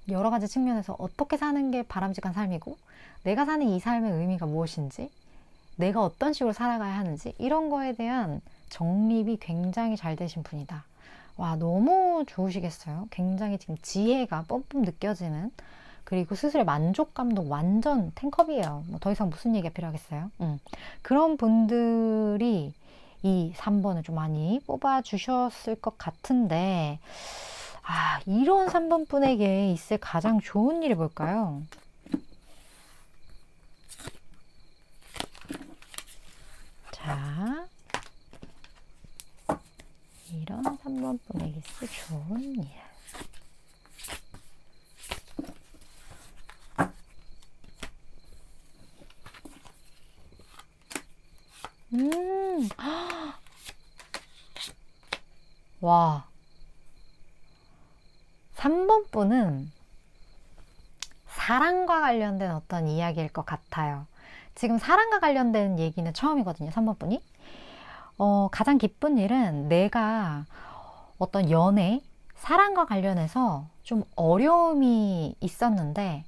여러 가지 측면에서 어떻게 사는 게 바람직한 삶이고 내가 사는 이 삶의 의미가 무엇인지 내가 어떤 식으로 살아가야 하는지 이런 거에 대한 정립이 굉장히 잘 되신 분이다. 와, 너무 좋으시겠어요? 굉장히 지금 지혜가 뿜뿜 느껴지는 그리고 스스로의 만족감도 완전 탱컵이에요. 뭐 더 이상 무슨 얘기가 필요하겠어요? 그런 분들이 이 3번을 좀 많이 뽑아주셨을 것 같은데 이런 3번 분에게 있을 가장 좋은 일이 뭘까요? 자, 이런 3번 분에게 있을 좋은 일. 와, 3번 분은 사랑과 관련된 어떤 이야기일 것 같아요. 지금 사랑과 관련된 얘기는 처음이거든요, 3번 분이. 가장 기쁜 일은 내가 어떤 연애, 사랑과 관련해서 좀 어려움이 있었는데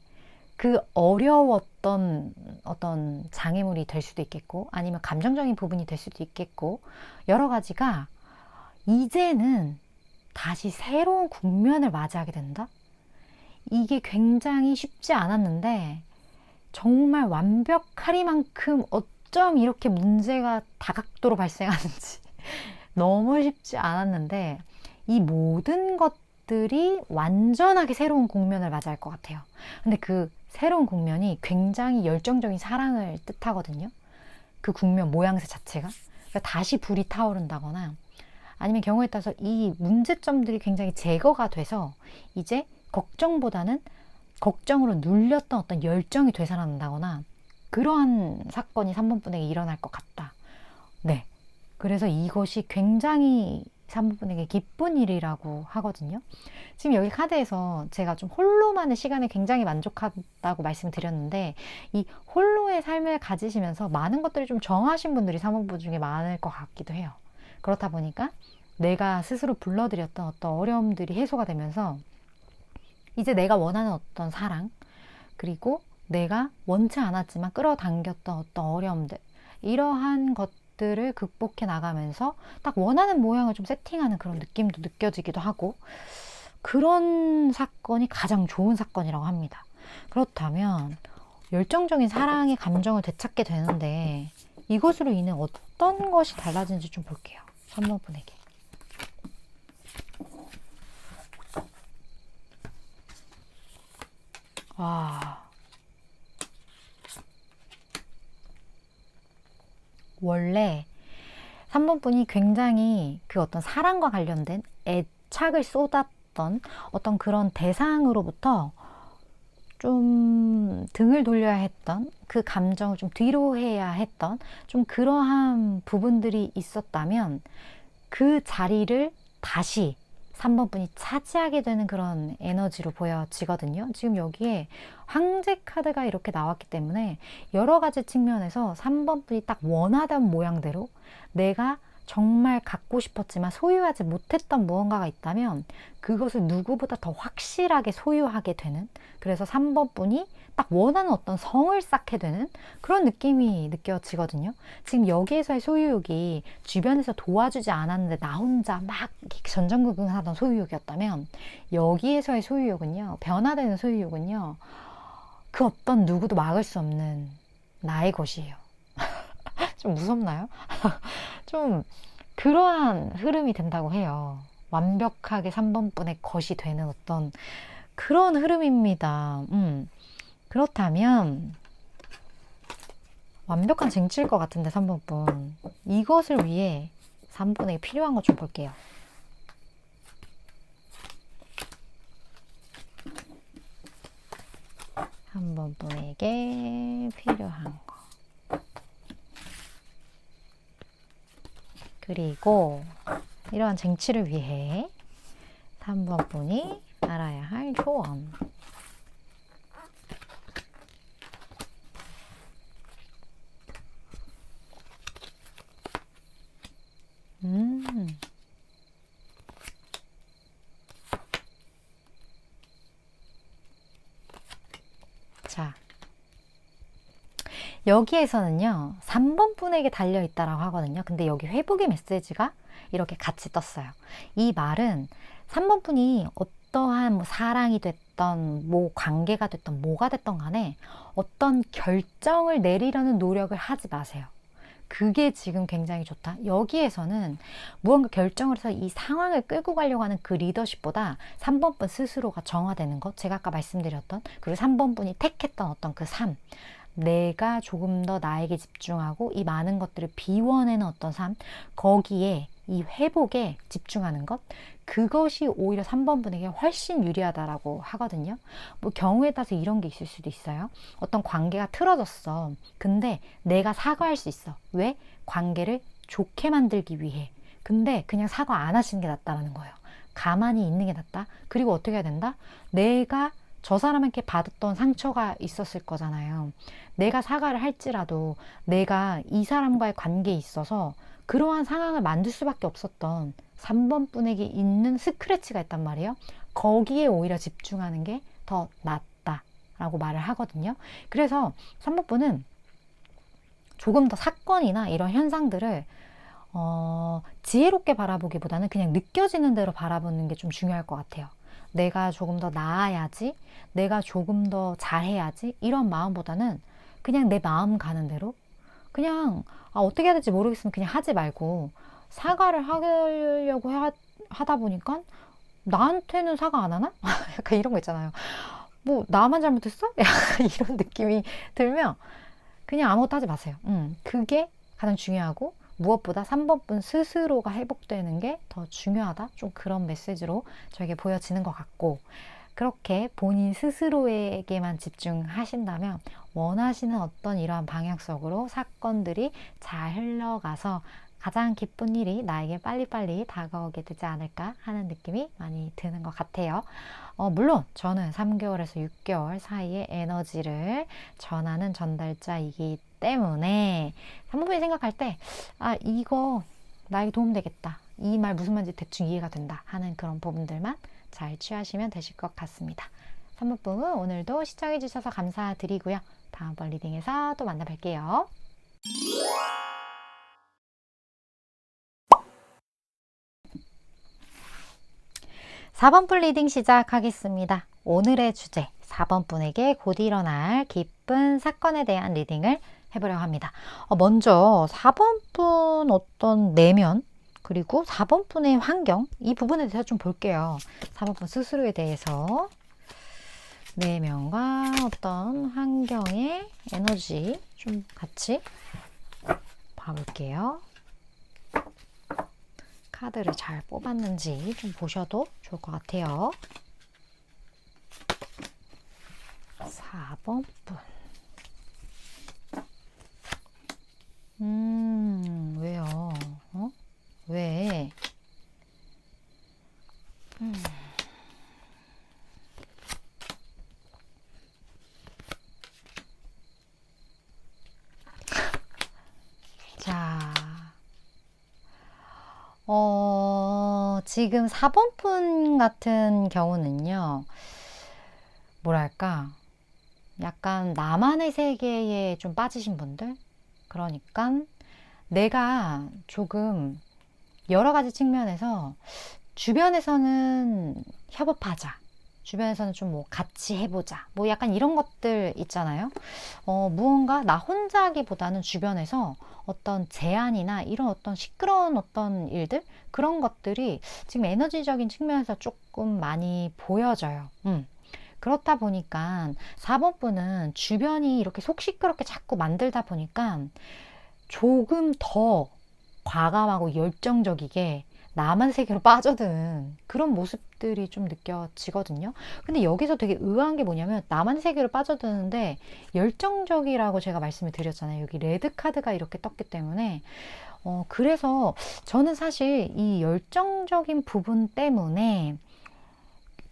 그 어려웠던 어떤 장애물이 될 수도 있겠고 아니면 감정적인 부분이 될 수도 있겠고 여러 가지가 이제는 다시 새로운 국면을 맞이하게 된다? 이게 굉장히 쉽지 않았는데 정말 완벽하리만큼 어쩜 이렇게 문제가 다각도로 발생하는지 너무 쉽지 않았는데 이 모든 것들이 완전하게 새로운 국면을 맞이할 것 같아요. 근데 그 새로운 국면이 굉장히 열정적인 사랑을 뜻하거든요. 그 국면 모양새 자체가. 그러니까 다시 불이 타오른다거나 아니면 경우에 따라서 이 문제점들이 굉장히 제거가 돼서 이제 걱정보다는 걱정으로 눌렸던 어떤 열정이 되살아난다거나 그러한 사건이 3번 분에게 일어날 것 같다. 네. 그래서 이것이 굉장히 3번 분에게 기쁜 일이라고 하거든요. 지금 여기 카드에서 제가 좀 홀로만의 시간에 굉장히 만족하다고 말씀드렸는데 이 홀로의 삶을 가지시면서 많은 것들을 좀 정하신 분들이 3번 분 중에 많을 것 같기도 해요. 그렇다 보니까 내가 스스로 불러들였던 어떤 어려움들이 해소가 되면서 이제 내가 원하는 어떤 사랑 그리고 내가 원치 않았지만 끌어당겼던 어떤 어려움들, 이러한 것들을 극복해 나가면서 딱 원하는 모양을 좀 세팅하는 그런 느낌도 느껴지기도 하고, 그런 사건이 가장 좋은 사건이라고 합니다. 그렇다면 열정적인 사랑의 감정을 되찾게 되는데 이것으로 인해 어떤 것이 달라지는지 좀 볼게요. 3번 분에게. 와, 원래 3번 분이 굉장히 그 어떤 사랑과 관련된 애착을 쏟았던 어떤 그런 대상으로부터 좀 등을 돌려야 했던, 그 감정을 좀 뒤로 해야 했던 좀 그러한 부분들이 있었다면 그 자리를 다시 3번 분이 차지하게 되는 그런 에너지로 보여지거든요. 지금 여기에 황제 카드가 이렇게 나왔기 때문에 여러 가지 측면에서 3번 분이 딱 원하던 모양대로 내가 정말 갖고 싶었지만 소유하지 못했던 무언가가 있다면 그것을 누구보다 더 확실하게 소유하게 되는, 그래서 3번 분이 딱 원하는 어떤 성을 쌓게 되는 그런 느낌이 느껴지거든요. 지금 여기에서의 소유욕이 주변에서 도와주지 않았는데 나 혼자 막 전전긍긍하던 소유욕이었다면, 여기에서의 소유욕은요, 변화되는 소유욕은요, 그 어떤 누구도 막을 수 없는 나의 것이에요. 좀 무섭나요? 좀 그러한 흐름이 된다고 해요. 완벽하게 3번 분의 것이 되는 어떤 그런 흐름입니다. 그렇다면 완벽한 쟁취일 것 같은데 3번 분. 이것을 위해 3번 분에게 필요한 것 좀 볼게요. 한 번 분에게 필요한 거. 그리고 이러한 쟁취를 위해 3번 분이 알아야 할 조언. 자, 여기에서는요 3번 분에게 달려있다라고 하거든요. 근데 여기 회복의 메시지가 이렇게 같이 떴어요. 이 말은 3번 분이 어떠한 뭐 사랑이 됐던 뭐 관계가 됐던 뭐가 됐던 간에 어떤 결정을 내리려는 노력을 하지 마세요. 그게 지금 굉장히 좋다. 여기에서는 무언가 결정을 해서 이 상황을 끌고 가려고 하는 그 리더십보다 3번 분 스스로가 정화되는 것, 제가 아까 말씀드렸던, 그리고 3번 분이 택했던 어떤 그 삶, 내가 조금 더 나에게 집중하고 이 많은 것들을 비워내는 어떤 삶, 거기에 이 회복에 집중하는 것, 그것이 오히려 3번 분에게 훨씬 유리하다라고 하거든요. 뭐 경우에 따라서 이런 게 있을 수도 있어요. 어떤 관계가 틀어졌어. 근데 내가 사과할 수 있어. 왜? 관계를 좋게 만들기 위해. 근데 그냥 사과 안 하시는 게 낫다라는 거예요. 가만히 있는 게 낫다. 그리고 어떻게 해야 된다? 내가 저 사람에게 받았던 상처가 있었을 거잖아요. 내가 사과를 할지라도 내가 이 사람과의 관계에 있어서 그러한 상황을 만들 수밖에 없었던 3번 분에게 있는 스크래치가 있단 말이에요. 거기에 오히려 집중하는 게 더 낫다라고 말을 하거든요. 그래서 3번 분은 조금 더 사건이나 이런 현상들을 지혜롭게 바라보기보다는 그냥 느껴지는 대로 바라보는 게 좀 중요할 것 같아요. 내가 조금 더 나아야지, 내가 조금 더 잘해야지, 이런 마음보다는 그냥 내 마음 가는 대로 그냥 어떻게 해야 될지 모르겠으면 그냥 하지 말고, 사과를 하려고 하다 보니까 나한테는 사과 안 하나? 약간 이런 거 있잖아요. 뭐 나만 잘못했어? 약간 이런 느낌이 들면 그냥 아무것도 하지 마세요. 그게 가장 중요하고, 무엇보다 3번 분 스스로가 회복되는 게 더 중요하다. 좀 그런 메시지로 저에게 보여지는 것 같고, 그렇게 본인 스스로에게만 집중하신다면 원하시는 어떤 이러한 방향성으로 사건들이 잘 흘러가서 가장 기쁜 일이 나에게 빨리빨리 다가오게 되지 않을까 하는 느낌이 많이 드는 것 같아요. 물론 저는 3개월에서 6개월 사이의 에너지를 전하는 전달자이기 때문에 3분이 생각할 때 이거 나에게 도움되겠다, 이 말 무슨 말인지 대충 이해가 된다 하는 그런 부분들만 잘 취하시면 되실 것 같습니다. 3번 분 오늘도 시청해주셔서 감사드리고요. 다음번 리딩에서 또 만나 뵐게요. 4번 분 리딩 시작하겠습니다. 오늘의 주제 4번 분에게 곧 일어날 기쁜 사건에 대한 리딩을 해보려고 합니다. 먼저 4번 분 어떤 내면 그리고 4번 분의 환경 이 부분에 대해서 좀 볼게요. 4번 분 스스로에 대해서 내면과 어떤 환경의 에너지 좀 같이 봐볼게요. 카드를 잘 뽑았는지 좀 보셔도 좋을 것 같아요. 4번 분. 왜요? 왜? 자, 지금 4번 분 같은 경우는요, 뭐랄까, 약간 나만의 세계에 좀 빠지신 분들? 그러니까 내가 조금 여러 가지 측면에서 주변에서는 협업하자. 주변에서는 좀 뭐 같이 해보자. 뭐 약간 이런 것들 있잖아요. 무언가 나 혼자 하기보다는 주변에서 어떤 제안이나 이런 어떤 시끄러운 어떤 일들? 그런 것들이 지금 에너지적인 측면에서 조금 많이 보여져요. 그렇다 보니까 4번 분은 주변이 이렇게 속 시끄럽게 자꾸 만들다 보니까 조금 더 과감하고 열정적이게 나만 세계로 빠져드는 그런 모습들이 좀 느껴지거든요. 근데 여기서 되게 의아한 게 뭐냐면 나만 세계로 빠져드는데 열정적이라고 제가 말씀을 드렸잖아요. 여기 레드 카드가 이렇게 떴기 때문에 그래서 저는 사실 이 열정적인 부분 때문에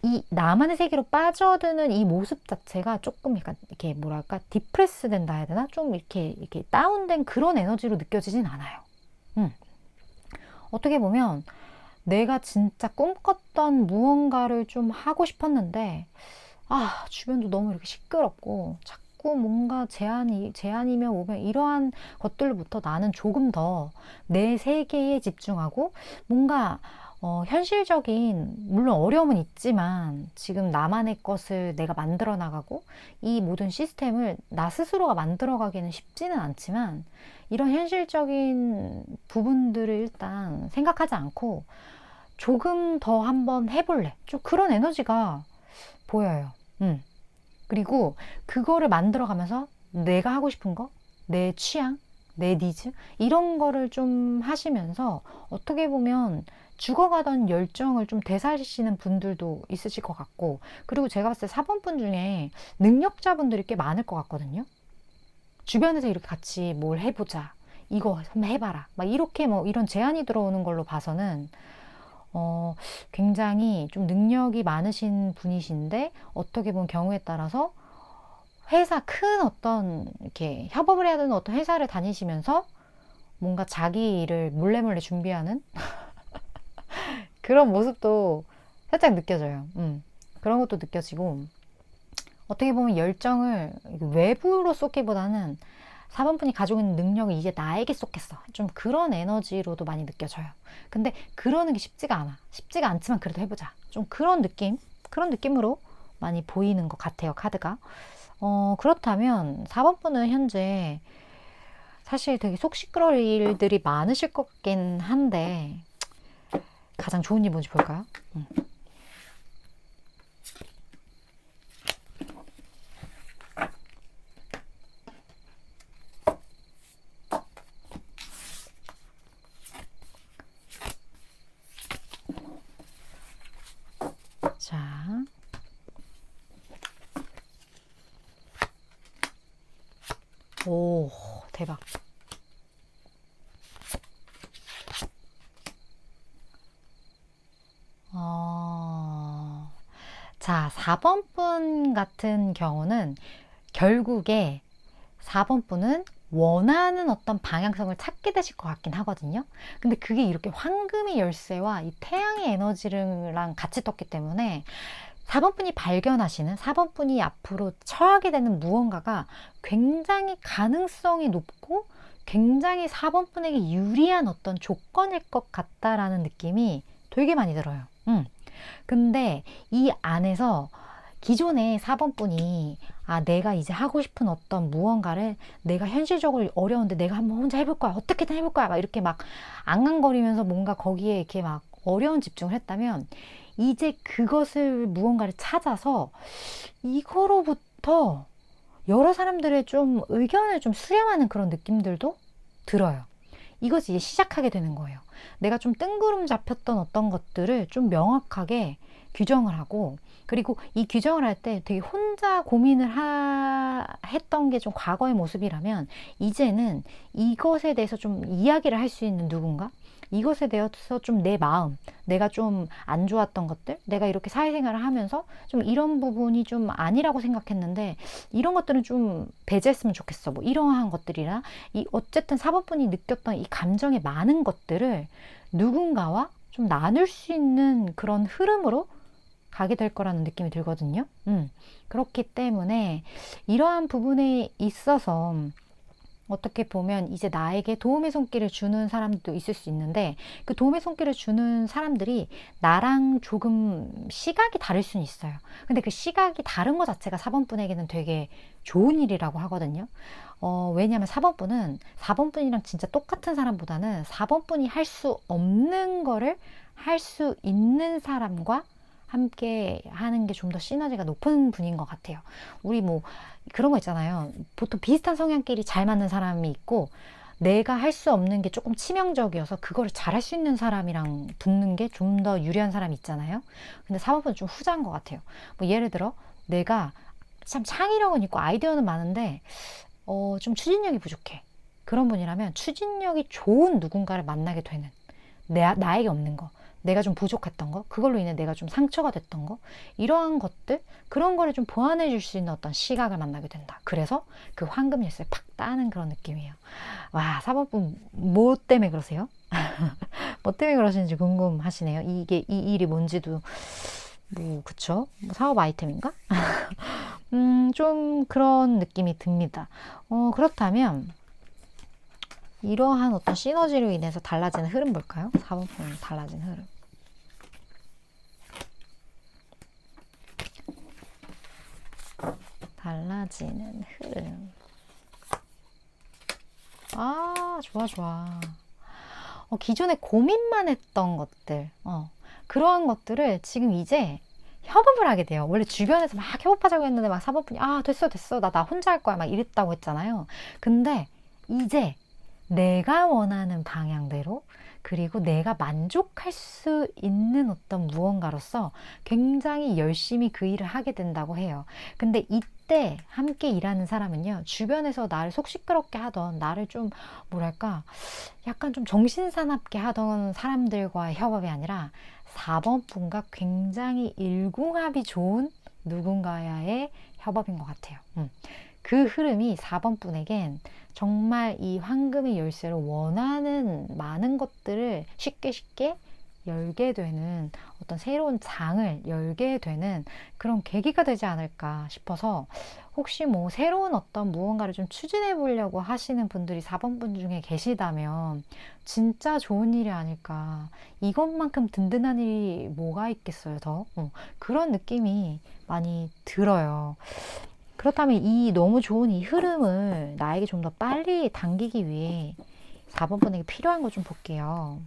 이 나만의 세계로 빠져드는 이 모습 자체가 조금 약간 이렇게 뭐랄까 디프레스 된다 해야 되나? 좀 이렇게 다운된 그런 에너지로 느껴지진 않아요. 어떻게 보면 내가 진짜 꿈꿨던 무언가를 좀 하고 싶었는데 주변도 너무 이렇게 시끄럽고 자꾸 뭔가 제안이면 오면 이러한 것들로부터 나는 조금 더 내 세계에 집중하고 뭔가 현실적인 물론 어려움은 있지만 지금 나만의 것을 내가 만들어 나가고 이 모든 시스템을 나 스스로가 만들어 가기는 쉽지는 않지만 이런 현실적인 부분들을 일단 생각하지 않고 조금 더 한번 해볼래. 좀 그런 에너지가 보여요. 그리고 그거를 만들어 가면서 내가 하고 싶은 거, 내 취향, 내 니즈 이런 거를 좀 하시면서 어떻게 보면 죽어가던 열정을 좀 되살리시는 분들도 있으실 것 같고, 그리고 제가 봤을 때 4번 분 중에 능력자분들이 꽤 많을 것 같거든요. 주변에서 이렇게 같이 뭘 해보자, 이거 한번 해봐라, 막 이렇게 뭐 이런 제안이 들어오는 걸로 봐서는 굉장히 좀 능력이 많으신 분이신데 어떻게 보면 경우에 따라서 회사 큰 어떤 이렇게 협업을 해야 되는 어떤 회사를 다니시면서 뭔가 자기 일을 몰래 준비하는 그런 모습도 살짝 느껴져요. 그런 것도 느껴지고 어떻게 보면 열정을 외부로 쏟기보다는 4번 분이 가지고 있는 능력을 이제 나에게 쏟겠어. 좀 그런 에너지로도 많이 느껴져요. 근데 그러는 게 쉽지가 않아. 쉽지가 않지만 그래도 해보자. 좀 그런 느낌으로 많이 보이는 것 같아요, 카드가. 그렇다면 4번 분은 현재 사실 되게 속 시끄러울 일들이 많으실 것 같긴 한데 가장 좋은 일 뭔지 볼까요? 자, 오, 대박. 자, 4번 분 같은 경우는 결국에 4번 분은 원하는 어떤 방향성을 찾게 되실 것 같긴 하거든요. 근데 그게 이렇게 황금의 열쇠와 이 태양의 에너지랑 같이 떴기 때문에 4번 분이 발견하시는 4번 분이 앞으로 처하게 되는 무언가가 굉장히 가능성이 높고 굉장히 4번 분에게 유리한 어떤 조건일 것 같다라는 느낌이 되게 많이 들어요. 근데 이 안에서 기존의 4번 분이 내가 이제 하고 싶은 어떤 무언가를 내가 현실적으로 어려운데 내가 한번 혼자 해볼 거야. 어떻게든 해볼 거야. 막 이렇게 막 앙앙거리면서 뭔가 거기에 이렇게 막 어려운 집중을 했다면 이제 그것을 무언가를 찾아서 이거로부터 여러 사람들의 좀 의견을 좀 수렴하는 그런 느낌들도 들어요. 이것이 이제 시작하게 되는 거예요. 내가 좀 뜬구름 잡혔던 어떤 것들을 좀 명확하게 규정을 하고, 그리고 이 규정을 할 때 되게 혼자 고민을 했던 게 좀 과거의 모습이라면 이제는 이것에 대해서 좀 이야기를 할 수 있는 누군가, 이것에 대해서 좀 내 마음, 내가 좀 안 좋았던 것들, 내가 이렇게 사회생활을 하면서 좀 이런 부분이 좀 아니라고 생각했는데 이런 것들은 좀 배제했으면 좋겠어. 뭐 이러한 것들이나 이 어쨌든 4번분이 느꼈던 이 감정의 많은 것들을 누군가와 좀 나눌 수 있는 그런 흐름으로 가게 될 거라는 느낌이 들거든요. 그렇기 때문에 이러한 부분에 있어서 어떻게 보면 이제 나에게 도움의 손길을 주는 사람도 있을 수 있는데 그 도움의 손길을 주는 사람들이 나랑 조금 시각이 다를 수는 있어요. 근데 그 시각이 다른 것 자체가 4번분에게는 되게 좋은 일이라고 하거든요. 왜냐하면 4번분은 4번분이랑 진짜 똑같은 사람보다는 4번분이 할 수 없는 거를 할 수 있는 사람과 함께 하는 게 좀 더 시너지가 높은 분인 것 같아요. 우리 뭐 그런 거 있잖아요. 보통 비슷한 성향끼리 잘 맞는 사람이 있고 내가 할 수 없는 게 조금 치명적이어서 그거를 잘할 수 있는 사람이랑 붙는 게 좀 더 유리한 사람이 있잖아요. 근데 4번은 좀 후자인 것 같아요. 뭐 예를 들어 내가 참 창의력은 있고 아이디어는 많은데 좀 추진력이 부족해. 그런 분이라면 추진력이 좋은 누군가를 만나게 되는, 나에게 없는 거, 내가 좀 부족했던 거, 그걸로 인해 내가 좀 상처가 됐던 거, 이러한 것들, 그런 거를 좀 보완해 줄 수 있는 어떤 시각을 만나게 된다. 그래서 그 황금 열쇠를 팍 따는 그런 느낌이에요. 와, 4번분 뭐 때문에 그러세요? 뭐 때문에 그러시는지 궁금하시네요. 이게 이 일이 뭔지도 뭐 그쵸? 뭐 사업 아이템인가? 좀 그런 느낌이 듭니다. 그렇다면 이러한 어떤 시너지로 인해서 달라지는 흐름 볼까요? 4번분 달라진 흐름. 달라지는 흐름. 좋아, 좋아. 기존에 고민만 했던 것들, 그러한 것들을 지금 이제 협업을 하게 돼요. 원래 주변에서 막 협업하자고 했는데 막 4번분이 됐어 나 혼자 할 거야 막 이랬다고 했잖아요. 근데 이제 내가 원하는 방향대로, 그리고 내가 만족할 수 있는 어떤 무언가로서 굉장히 열심히 그 일을 하게 된다고 해요. 근데 이때 함께 일하는 사람은요, 주변에서 나를 속 시끄럽게 하던, 나를 좀 뭐랄까 약간 좀 정신사납게 하던 사람들과의 협업이 아니라 4번분과 굉장히 일궁합이 좋은 누군가와의 협업인 것 같아요. 그 흐름이 4번분에겐 정말 이 황금의 열쇠로 원하는 많은 것들을 쉽게 열게 되는 어떤 새로운 장을 열게 되는 그런 계기가 되지 않을까 싶어서, 혹시 뭐 새로운 어떤 무언가를 좀 추진해 보려고 하시는 분들이 4번분 중에 계시다면 진짜 좋은 일이 아닐까. 이것만큼 든든한 일이 뭐가 있겠어요, 더. 그런 느낌이 많이 들어요. 그렇다면 이 너무 좋은 이 흐름을 나에게 좀 더 빨리 당기기 위해 4번분에게 필요한 거 좀 볼게요.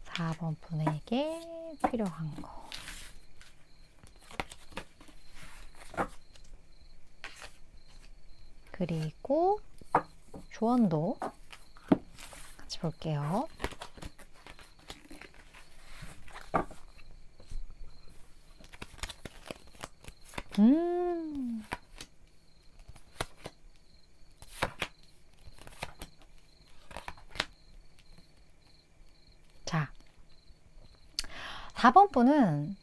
4번분에게 필요한 거. 그리고 조언도 같이 볼게요. 자, 4번분은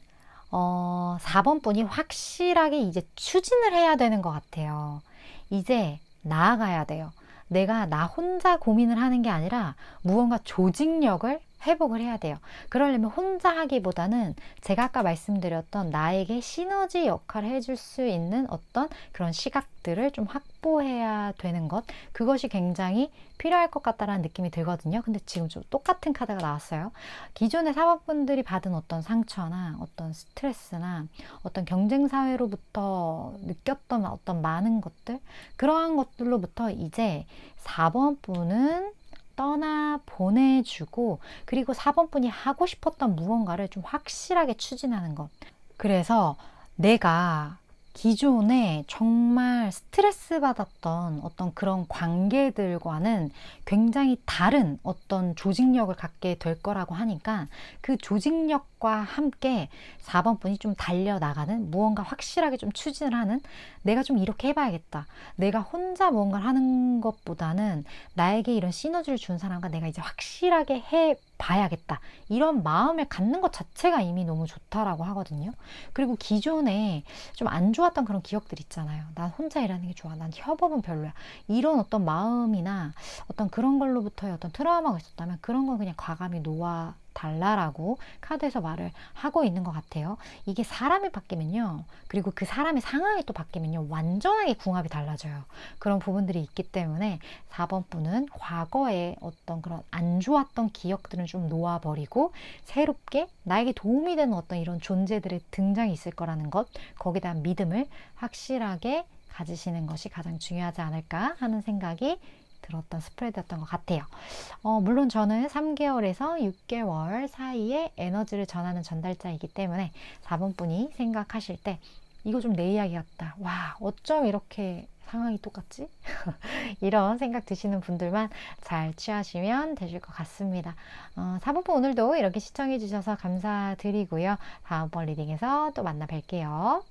4번분이 확실하게 이제 추진을 해야 되는 것 같아요. 이제 나아가야 돼요. 내가 나 혼자 고민을 하는 게 아니라 무언가 조직력을 회복을 해야 돼요. 그러려면 혼자 하기보다는 제가 아까 말씀드렸던 나에게 시너지 역할을 해줄 수 있는 어떤 그런 시각들을 좀 확보해야 되는 것, 그것이 굉장히 필요할 것 같다라는 느낌이 들거든요. 근데 지금 좀 똑같은 카드가 나왔어요. 기존의 사업분들이 받은 어떤 상처나 어떤 스트레스나 어떤 경쟁 사회로부터 느꼈던 어떤 많은 것들, 그러한 것들로부터 이제 4번 분은 떠나 보내주고, 그리고 4번 분이 하고 싶었던 무언가를 좀 확실하게 추진하는 것. 그래서 내가 기존에 정말 스트레스 받았던 어떤 그런 관계들과는 굉장히 다른 어떤 조직력을 갖게 될 거라고 하니까, 그 조직력과 함께 4번 분이 좀 달려나가는, 무언가 확실하게 좀 추진을 하는, 내가 좀 이렇게 해봐야겠다, 내가 혼자 무언가를 하는 것보다는 나에게 이런 시너지를 준 사람과 내가 이제 확실하게 해봐야겠다, 이런 마음을 갖는 것 자체가 이미 너무 좋다라고 하거든요. 그리고 기존에 좀 안 좋았던 그런 기억들 있잖아요. 난 혼자 일하는 게 좋아, 난 협업은 별로야, 이런 어떤 마음이나 어떤 그런 걸로부터의 어떤 트라우마가 있었다면 그런 건 그냥 과감히 놓아 달라라고 카드에서 말을 하고 있는 것 같아요. 이게 사람이 바뀌면요, 그리고 그 사람의 상황이 또 바뀌면요, 완전하게 궁합이 달라져요. 그런 부분들이 있기 때문에 4번 분은 과거에 어떤 그런 안 좋았던 기억들은 좀 놓아버리고, 새롭게 나에게 도움이 되는 어떤 이런 존재들의 등장이 있을 거라는 것, 거기에 대한 믿음을 확실하게 가지시는 것이 가장 중요하지 않을까 하는 생각이 들었던 스프레드였던 것 같아요. 물론 저는 3개월에서 6개월 사이에 에너지를 전하는 전달자이기 때문에 4번 분이 생각하실 때 이거 좀 내 이야기 같다, 와 어쩜 이렇게 상황이 똑같지? 이런 생각 드시는 분들만 잘 취하시면 되실 것 같습니다. 4번 분 오늘도 이렇게 시청해 주셔서 감사드리고요. 다음번 리딩에서 또 만나 뵐게요.